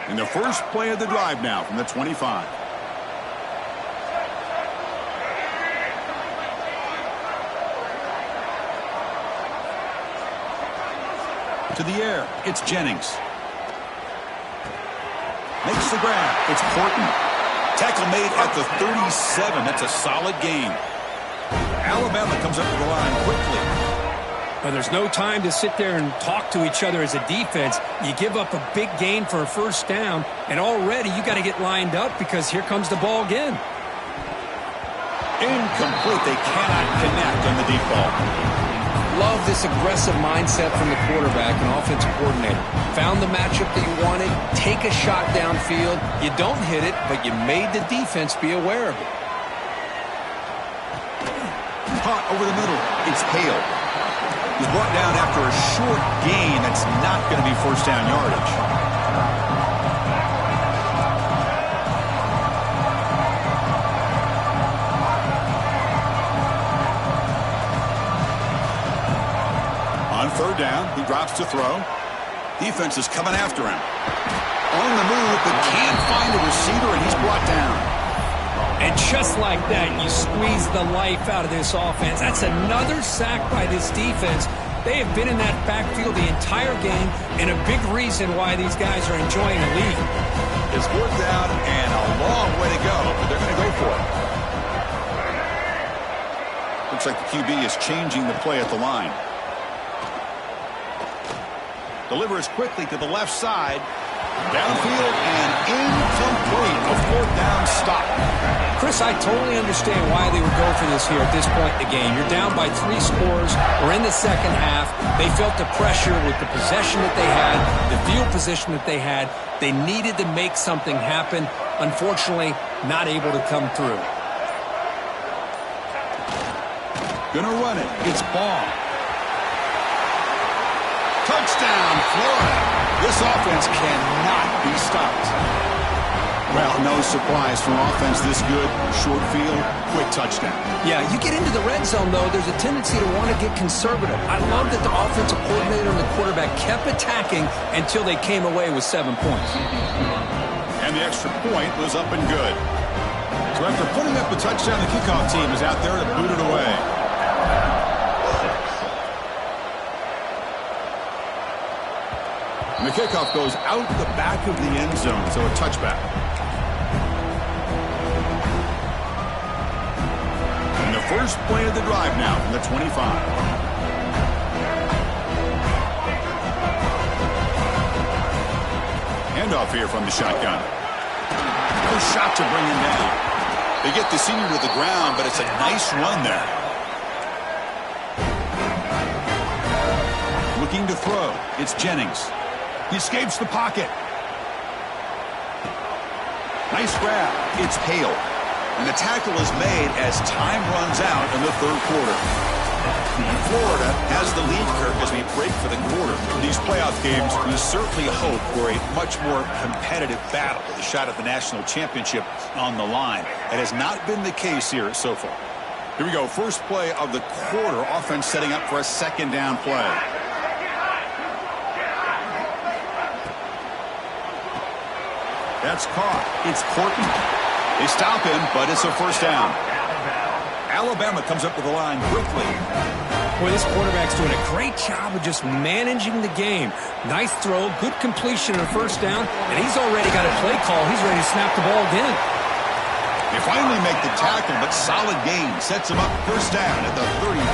And the first play of the drive now from the 25. To the air, it's Jennings. Makes the grab. It's Horton. Tackle made at the 37. That's a solid gain. Alabama comes up to the line quickly. Well, there's no time to sit there and talk to each other as a defense. You give up a big gain for a first down, and already you got to get lined up because here comes the ball again. Incomplete. They cannot connect on the deep ball. Love this aggressive mindset from the quarterback and offensive coordinator. Found the matchup that you wanted, take a shot downfield. You don't hit it, but you made the defense be aware of it. Caught over the middle. It's Hale. He's brought down after a short gain. That's not going to be first down yardage. On third down, he drops to throw. Defense is coming after him. On the move, but can't find a receiver, and he's brought down. And just like that, you squeeze the life out of this offense. That's another sack by this defense. They have been in that backfield the entire game, and a big reason why these guys are enjoying the lead. It's worked out, and a long way to go, but they're going to go for it. Looks like the QB is changing the play at the line. Delivers quickly to the left side. Downfield and incomplete. A fourth down stop. Chris, I totally understand why they would go for this here at this point in the game. You're down by 3 scores. We're in the second half. They felt the pressure with the possession that they had, the field position that they had. They needed to make something happen. Unfortunately, not able to come through. Gonna run it. It's Ball. Touchdown, Florida. This offense cannot be stopped. Well, no surprise from offense this good. Short field, quick touchdown. Yeah, you get into the red zone, though, there's a tendency to want to get conservative. I love that the offensive coordinator and the quarterback kept attacking until they came away with 7 points. And the extra point was up and good. So after putting up a touchdown, the kickoff team is out there to boot it away. And the kickoff goes out the back of the end zone, so a touchback. And the first play of the drive now from the 25. Handoff here from the shotgun. No shot to bring him down. They get the senior to the ground, but it's a nice run there. Looking to throw. It's Jennings. He escapes the pocket. Nice grab. It's Hale. And the tackle is made as time runs out in the third quarter. Florida has the lead, Kirk, as we break for the quarter. In these playoff games, we certainly hope for a much more competitive battle with a shot at the national championship on the line. It has not been the case here so far. Here we go. First play of the quarter. Offense setting up for a second down play. That's caught. It's Horton. They stop him, but it's a first down. Alabama comes up to the line quickly. Boy, this quarterback's doing a great job of just managing the game. Nice throw, good completion on first down, and he's already got a play call. He's ready to snap the ball again. They finally make the tackle, but solid gain sets him up first down at the 33.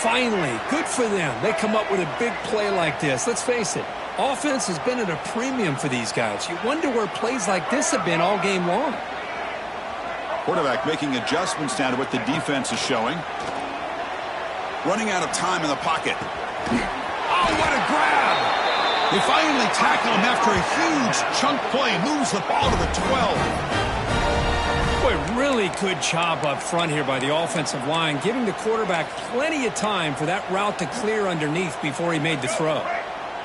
Finally, good for them. They come up with a big play like this. Let's face it. Offense has been at a premium for these guys. You wonder where plays like this have been all game long. Quarterback making adjustments now to what the defense is showing. Running out of time in the pocket. Oh, what a grab! They finally tackle him after a huge chunk play. Moves the ball to the 12. Boy, really good job up front here by the offensive line, giving the quarterback plenty of time for that route to clear underneath before he made the throw.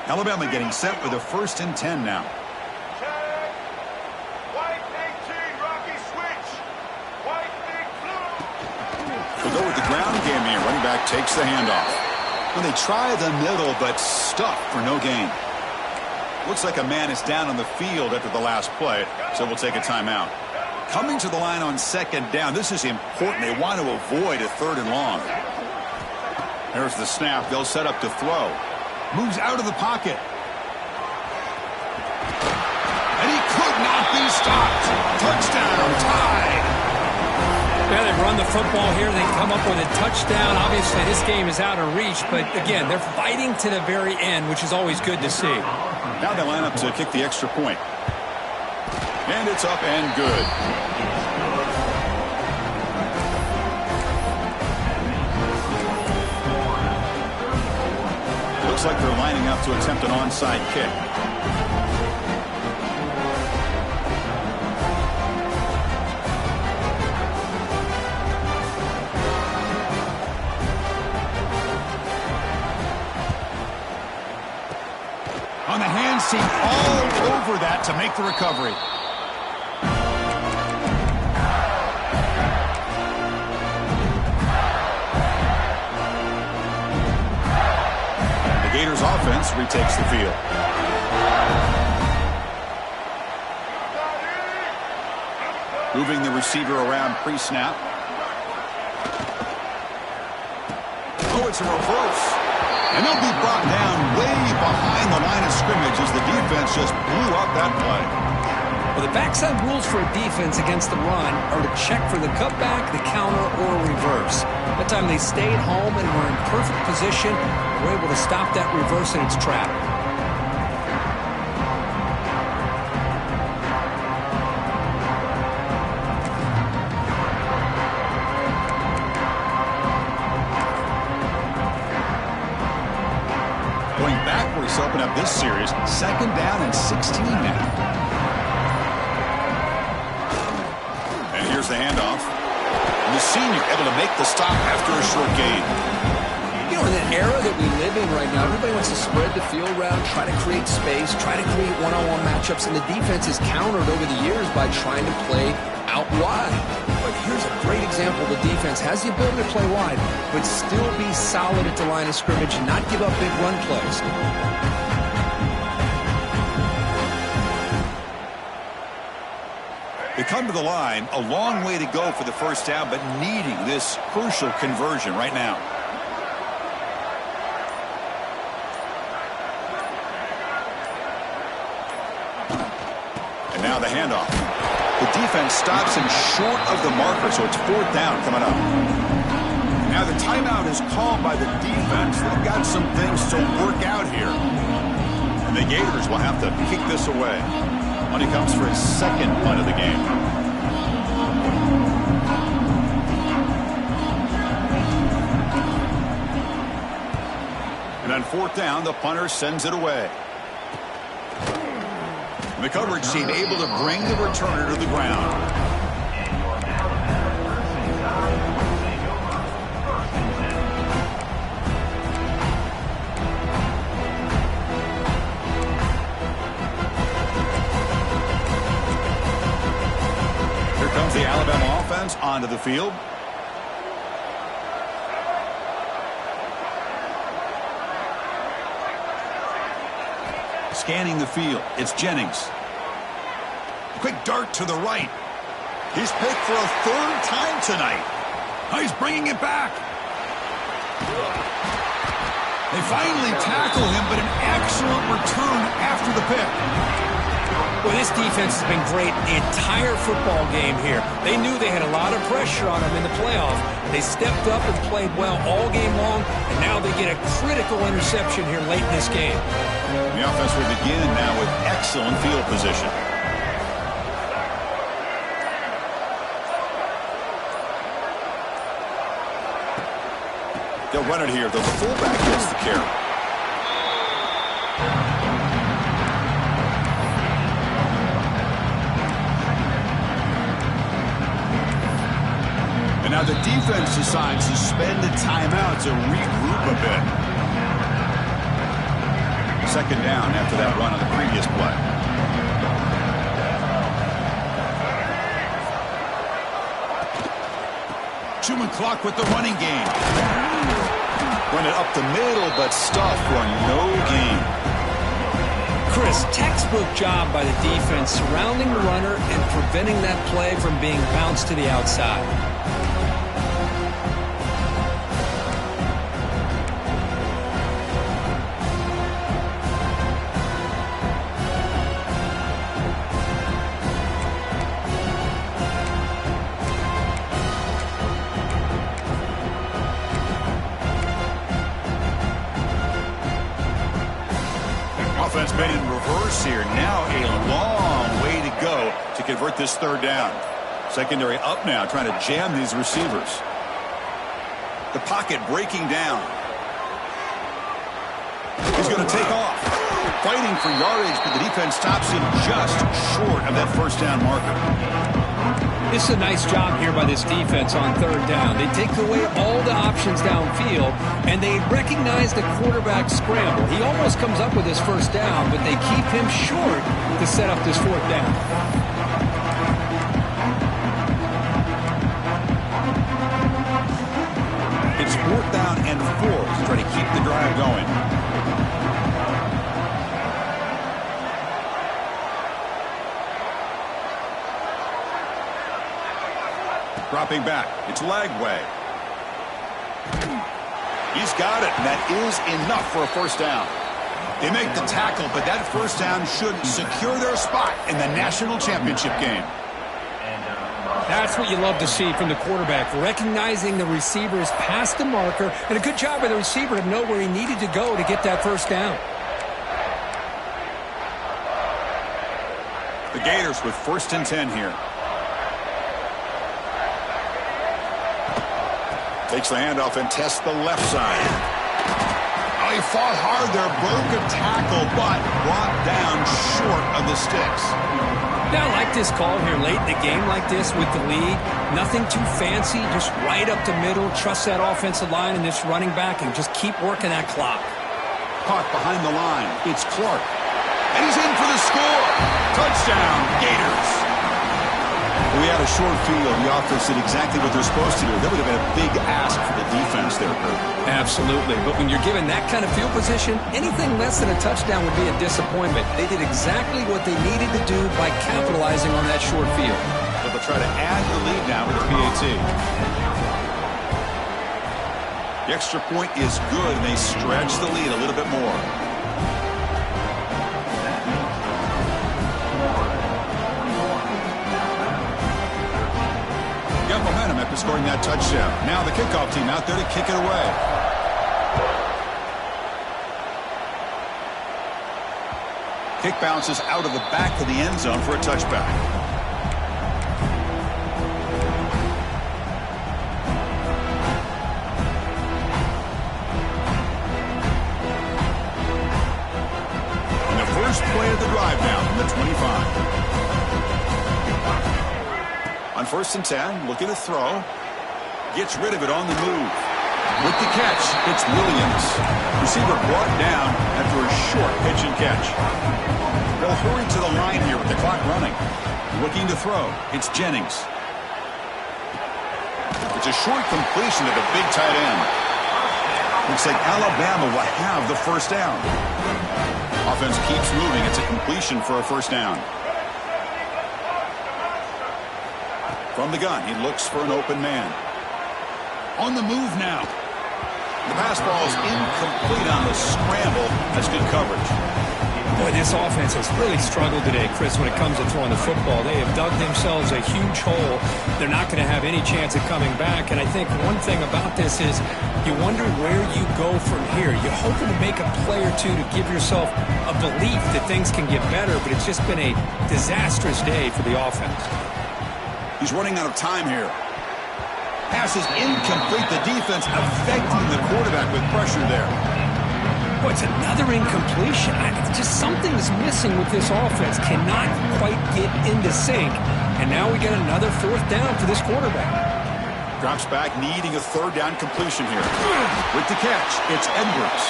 Alabama getting set with a 1st and 10 now. We'll go with the ground game here. Running back takes the handoff. Well, they try the middle, but stuffed for no gain. Looks like a man is down on the field after the last play, so we'll take a timeout. Coming to the line on second down. This is important. They want to avoid a 3rd and long. There's the snap. They'll set up to throw. Moves out of the pocket. And he could not be stopped. Touchdown, tied. Yeah, they run the football here. They come up with a touchdown. Obviously, this game is out of reach, but again, they're fighting to the very end, which is always good to see. Now they line up to kick the extra point. And it's up and good. Looks like they're lining up to attempt an onside kick. On the hands team, all over that to make the recovery. Gators offense retakes the field. Moving the receiver around pre-snap. Oh, it's a reverse. And they'll be brought down way behind the line of scrimmage as the defense just blew up that play. Well, the backside rules for a defense against the run are to check for the cutback, the counter, or a reverse. That time they stayed home and were in perfect position. Were able to stop that reverse in its trap. Going backwards to open up this series, 2nd down and 16 now. And here's the handoff. And the senior able to make the stop after a short gain. You know, in the era that we live in right now, everybody wants to spread the field around, try to create space, try to create one-on-one matchups, and the defense is countered over the years by trying to play out wide. But here's a great example. The defense has the ability to play wide, but still be solid at the line of scrimmage and not give up big run plays. They come to the line, a long way to go for the first down, but needing this crucial conversion right now. And now the handoff. The defense stops him short of the marker, so it's 4th down coming up. Now the timeout is called by the defense. They've got some things to work out here. And the Gators will have to kick this away when he comes for his 2nd punt of the game. And on 4th down, the punter sends it away. The coverage team able to bring the returner to the ground. Here comes the Alabama offense onto the field. Scanning the field, it's Jennings. Quick dart to the right. He's picked for a 3rd time tonight. Oh, he's bringing it back. They finally tackle him, but an excellent return after the pick. Well, this defense has been great the entire football game here. They knew they had a lot of pressure on them in the playoff. They stepped up and played well all game long, and now they get a critical interception here late in this game. The offense will begin now with excellent field position. They'll run it here. The fullback gets the carry. And now the defense decides to spend the timeout to regroup a bit. 2nd down after that run on the previous play. Chewing clock with the running game. Run it up the middle, but stuffed for no gain. Chris, textbook job by the defense surrounding the runner and preventing that play from being bounced to the outside. Offense made in reverse here. Now a long way to go to convert this 3rd down. Secondary up now, trying to jam these receivers. The pocket breaking down. He's going to take off. Fighting for yardage, but the defense stops him just short of that 1st down marker. This is a nice job here by this defense on 3rd down. They take away all the options downfield, and they recognize the quarterback scramble. He almost comes up with his 1st down, but they keep him short to set up this 4th down. It's 4th down and 4 to try to keep the drive going. Dropping back. It's Lagway. He's got it, and that is enough for a 1st down. They make the tackle, but that first down should secure their spot in the national championship game. That's what you love to see from the quarterback, recognizing the receiver is past the marker, and a good job by the receiver to know where he needed to go to get that first down. The Gators with 1st and 10 here. Takes the handoff and tests the left side. Oh, he fought hard there, broke a tackle, but brought down short of the sticks. Now, I like this call here late in the game like this with the lead. Nothing too fancy, just right up the middle. Trust that offensive line and this running back and just keep working that clock. Caught behind the line. It's Clark. And he's in for the score. Touchdown, Gators. We had a short field. The offense did exactly what they're supposed to do. That would have been a big ask for the defense there, Kurt. Absolutely. But when you're given that kind of field position, anything less than a touchdown would be a disappointment. They did exactly what they needed to do by capitalizing on that short field. But they'll try to add the lead now with the PAT. The extra point is good, and they stretch the lead a little bit more. Got momentum after scoring that touchdown. Now the kickoff team out there to kick it away. Kick bounces out of the back of the end zone for a touchback. And the first play of the drive now from the 25. On 1st and 10, looking to throw. Gets rid of it on the move. With the catch, it's Williams. Receiver brought down after a short pitch and catch. They'll hurry to the line here with the clock running. Looking to throw, it's Jennings. It's a short completion to the big tight end. Looks like Alabama will have the first down. Offense keeps moving. It's a completion for a first down. From the gun, he looks for an open man. On the move now. The pass ball is incomplete on the scramble. That's good coverage. Boy, this offense has really struggled today, Chris, when it comes to throwing the football. They have dug themselves a huge hole. They're not going to have any chance of coming back. And I think one thing about this is you wonder where you go from here. You're hoping to make a play or two to give yourself a belief that things can get better, but it's just been a disastrous day for the offense. He's running out of time here. Pass is incomplete. The defense affecting the quarterback with pressure there. Boy, it's another incompletion. Just something is missing with this offense. Cannot quite get into sync. And now we get another 4th down for this quarterback. Drops back, needing a 3rd down completion here. With the catch, it's Edwards.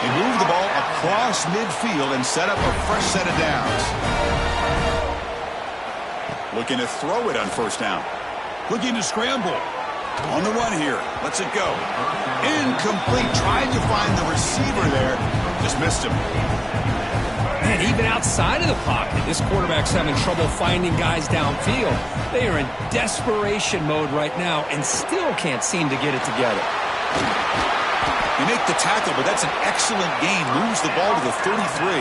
They move the ball across midfield and set up a fresh set of downs. Looking to throw it on 1st down. Looking to scramble. On the run here. Lets it go. Incomplete. Tried to find the receiver there. Just missed him. And even outside of the pocket, this quarterback's having trouble finding guys downfield. They are in desperation mode right now and still can't seem to get it together. You make the tackle, but that's an excellent gain. Moves the ball to the 33.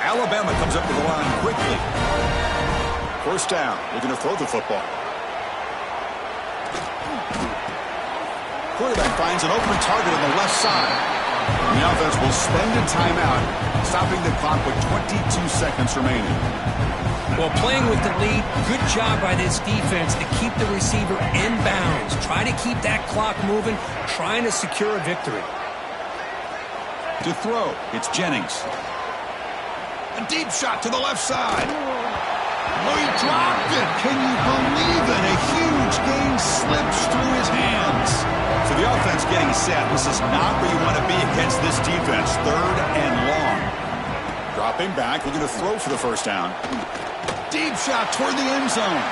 Alabama comes up to the line quickly. 1st down. Looking to throw the football. Quarterback finds an open target on the left side. And the offense will spend a timeout, stopping the clock with 22 seconds remaining. Well, playing with the lead, good job by this defense to keep the receiver in bounds. Try to keep that clock moving, trying to secure a victory. To throw, it's Jennings. A deep shot to the left side. Oh, he dropped it. Can you believe it? A huge gain slips through his hands. So the offense getting set. This is not where you want to be against this defense. 3rd and long. Dropping back, looking to throw for the 1st down. Deep shot toward the end zone.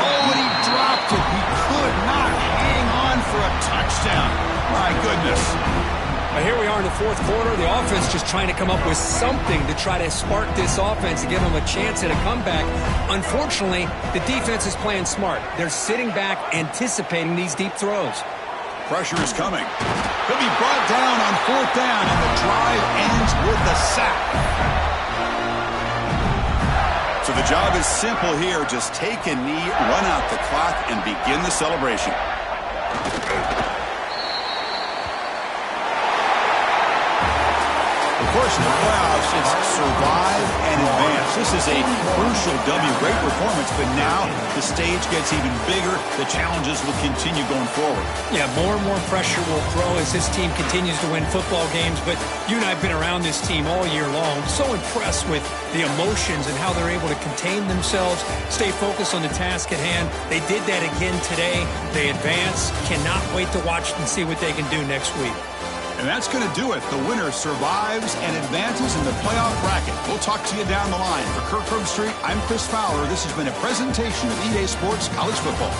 Oh, and he dropped it. He could not hang on for a touchdown. My goodness. Now here we are in the 4th quarter. The offense just trying to come up with something to try to spark this offense to give them a chance at a comeback. Unfortunately, the defense is playing smart. They're sitting back, anticipating these deep throws. Pressure is coming. He'll be brought down on 4th down, and the drive ends with the sack. So the job is simple here. Just take a knee, run out the clock, and begin the celebration. Of course, in the playoffs, it's survive and advance. This is a crucial W. Great performance, but now the stage gets even bigger. The challenges will continue going forward. Yeah, more and more pressure will grow as this team continues to win football games. But you and I have been around this team all year long. So impressed with the emotions and how they're able to contain themselves, stay focused on the task at hand. They did that again today. They advance. Cannot wait to watch and see what they can do next week. And that's going to do it. The winner survives and advances in the playoff bracket. We'll talk to you down the line. For Kirk Herbstreit, I'm Chris Fowler. This has been a presentation of EA Sports College Football.